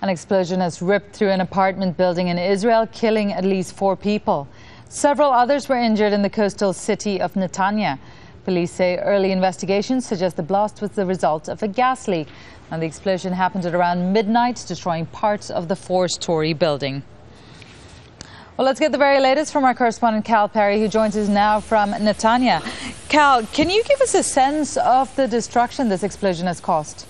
An explosion has ripped through an apartment building in Israel, killing at least 4 people. Several others were injured in the coastal city of Netanya. Police say early investigations suggest the blast was the result of a gas leak. And the explosion happened at around midnight, destroying parts of the 4-story building. Well, let's get the very latest from our correspondent Cal Perry, who joins us now from Netanya. Cal, can you give us a sense of the destruction this explosion has caused?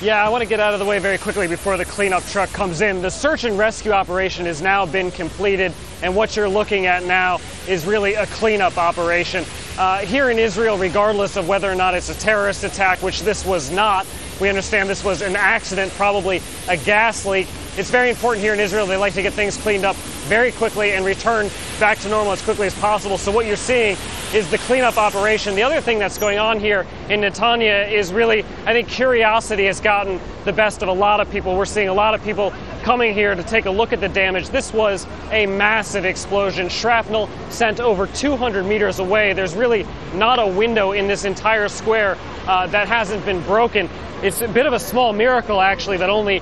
Yeah, I want to get out of the way very quickly before the cleanup truck comes in. The search and rescue operation has now been completed, and what you're looking at now is really a cleanup operation. Here in Israel, regardless of whether or not it's a terrorist attack, which this was not, we understand this was an accident, probably a gas leak. It's very important here in Israel. They like to get things cleaned up very quickly and return back to normal as quickly as possible. So what you're seeing is the cleanup operation. The other thing that's going on here in Netanya is really, I think, curiosity has gotten the best of a lot of people. We're seeing a lot of people coming here to take a look at the damage. This was a massive explosion. Shrapnel sent over 200 meters away. There's really not a window in this entire square that hasn't been broken. It's a bit of a small miracle, actually, that only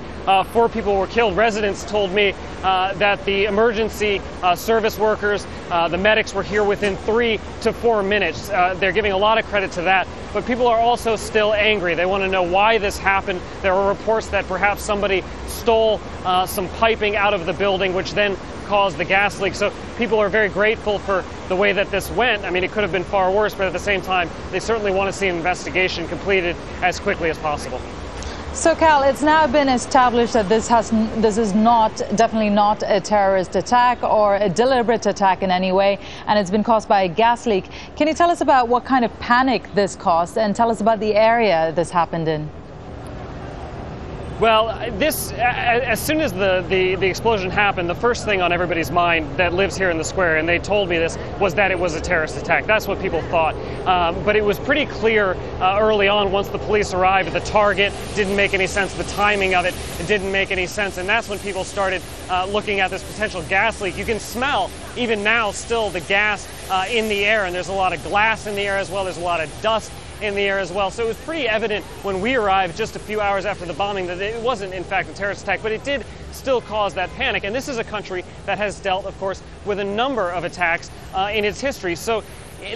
4 people were killed. Residents told me that the emergency service workers, the medics, were here within 3 to 4 minutes. They're giving a lot of credit to that. But people are also still angry. They want to know why this happened. There are reports that perhaps somebody stole some piping out of the building, which then caused the gas leak. So people are very grateful for the way that this went. I mean, it could have been far worse, but at the same time, they certainly want to see an investigation completed as quickly as possible. So, Cal, it's now been established that this is definitely not a terrorist attack or a deliberate attack in any way, and it's been caused by a gas leak. Can you tell us about what kind of panic this caused, and tell us about the area this happened in? Well, as soon as the explosion happened, the first thing on everybody's mind that lives here in the square, and they told me this, was that it was a terrorist attack. That's what people thought. But it was pretty clear early on, once the police arrived, the target didn't make any sense, the timing of it didn't make any sense, and that's when people started looking at this potential gas leak. You can smell, even now, still the gas in the air, and there's a lot of glass in the air as well. There's a lot of dust in the air as well. So it was pretty evident when we arrived just a few hours after the bombing that it wasn't, in fact, a terrorist attack, but it did still cause that panic. And this is a country that has dealt, of course, with a number of attacks in its history. So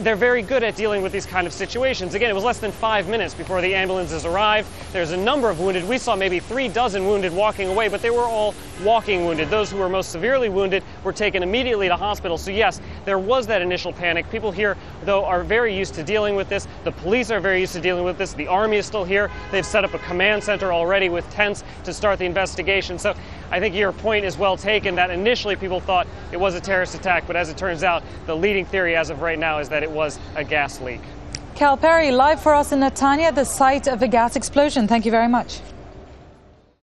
they're very good at dealing with these kind of situations. Again, it was less than 5 minutes before the ambulances arrived. There's a number of wounded. We saw maybe 3 dozen wounded walking away, but they were all walking wounded. Those who were most severely wounded were taken immediately to hospital. So yes, there was that initial panic. People here, though, are very used to dealing with this. The police are very used to dealing with this. The Army is still here. They've set up a command center already with tents to start the investigation. So I think your point is well taken that initially people thought it was a terrorist attack, but as it turns out, the leading theory as of right now is that it was a gas leak. Cal Perry, live for us in Netanya, the site of a gas explosion. Thank you very much.